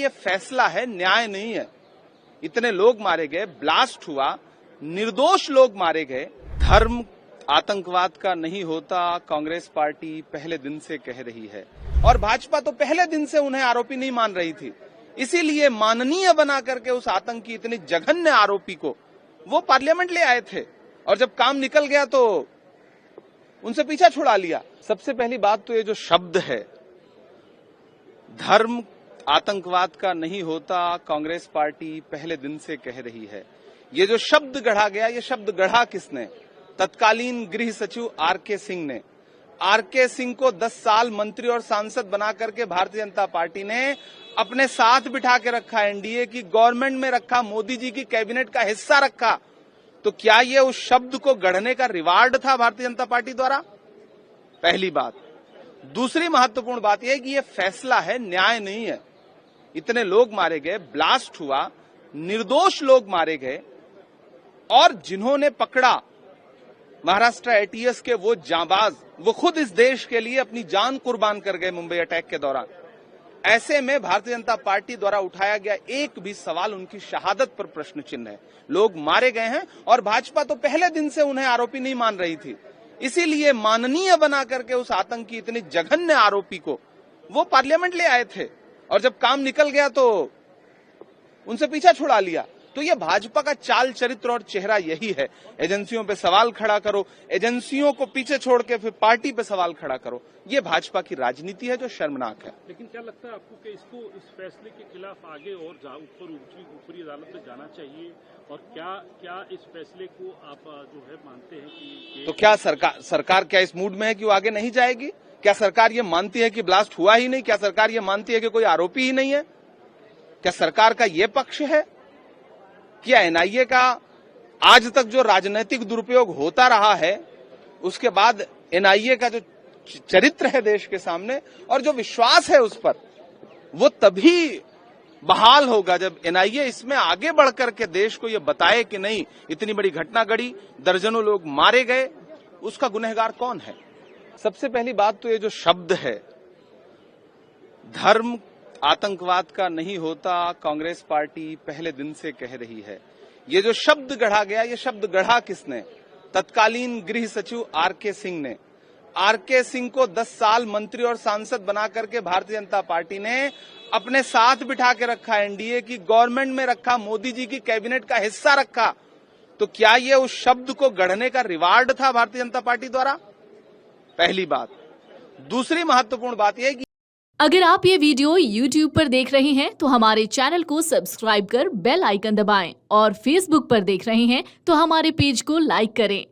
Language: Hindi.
ये फैसला है, न्याय नहीं है। इतने लोग मारे गए, ब्लास्ट हुआ, निर्दोष लोग मारे गए। धर्म आतंकवाद का नहीं होता, कांग्रेस पार्टी पहले दिन से कह रही है, और भाजपा तो पहले दिन से उन्हें आरोपी नहीं मान रही थी। इसीलिए माननीय बना करके उस आतंकी इतनी जघन्य आरोपी को वो पार्लियामेंट ले आए थे, और जब काम निकल गया तो उनसे पीछा छुड़ा लिया। सबसे पहली बात तो ये जो शब्द है, धर्म आतंकवाद का नहीं होता, कांग्रेस पार्टी पहले दिन से कह रही है। ये जो शब्द गढ़ा गया, ये शब्द गढ़ा किसने? तत्कालीन गृह सचिव आरके सिंह ने। आरके सिंह को 10 साल मंत्री और सांसद बना करके भारतीय जनता पार्टी ने अपने साथ बिठा के रखा, एनडीए की गवर्नमेंट में रखा, मोदी जी की कैबिनेट का हिस्सा रखा। तो क्या ये उस शब्द को गढ़ने का रिवार्ड था भारतीय जनता पार्टी द्वारा? पहली बात। दूसरी महत्वपूर्ण बात यह कि ये फैसला है, न्याय नहीं है। इतने लोग मारे गए, ब्लास्ट हुआ, निर्दोष लोग मारे गए, और जिन्होंने पकड़ा महाराष्ट्र एटीएस के वो जांबाज, वो खुद इस देश के लिए अपनी जान कुर्बान कर गए मुंबई अटैक के दौरान। ऐसे में भारतीय जनता पार्टी द्वारा उठाया गया एक भी सवाल उनकी शहादत पर प्रश्न चिन्ह है। लोग मारे गए हैं, और भाजपा तो पहले दिन से उन्हें आरोपी नहीं मान रही थी। इसीलिए माननीय बना करके उस आतंकी इतनी जघन्य आरोपी को वो पार्लियामेंट ले आए थे, और जब काम निकल गया तो उनसे पीछा छुड़ा लिया। तो ये भाजपा का चाल चरित्र और चेहरा यही है। एजेंसियों पे सवाल खड़ा करो, एजेंसियों को पीछे छोड़ के फिर पार्टी पे सवाल खड़ा करो। ये भाजपा की राजनीति है जो शर्मनाक है। लेकिन क्या लगता है आपको कि इसको इस फैसले के खिलाफ आगे और ऊपरी अदालत में जाना चाहिए, और क्या इस फैसले को आप जो है मानते हैं कि तो क्या सरकार क्या इस मूड में है कि वो आगे नहीं जाएगी? क्या सरकार ये मानती है कि ब्लास्ट हुआ ही नहीं? क्या सरकार ये मानती है कि कोई आरोपी ही नहीं है? क्या सरकार का ये पक्ष है? क्या एनआईए का आज तक जो राजनीतिक दुरुपयोग होता रहा है, उसके बाद एनआईए का जो चरित्र है देश के सामने और जो विश्वास है उस पर, वो तभी बहाल होगा जब एनआईए इसमें आगे बढ़ करके देश को ये बताए कि नहीं, इतनी बड़ी घटना घटी, दर्जनों लोग मारे गए, उसका गुनहगार कौन है? सबसे पहली बात तो ये जो शब्द है, धर्म आतंकवाद का नहीं होता, कांग्रेस पार्टी पहले दिन से कह रही है। ये जो शब्द गढ़ा गया, ये शब्द गढ़ा किसने? तत्कालीन गृह सचिव आरके सिंह ने। आरके सिंह को 10 साल मंत्री और सांसद बना करके भारतीय जनता पार्टी ने अपने साथ बिठा के रखा, एनडीए की गवर्नमेंट में रखा, मोदी जी की कैबिनेट का हिस्सा रखा। तो क्या ये उस शब्द को गढ़ने का रिवार्ड था भारतीय जनता पार्टी द्वारा? पहली बात। दूसरी महत्वपूर्ण बात यह कि अगर आप ये वीडियो YouTube पर देख रहे हैं तो हमारे चैनल को सब्सक्राइब कर बेल आइकन दबाएं, और Facebook पर देख रहे हैं तो हमारे पेज को लाइक करें।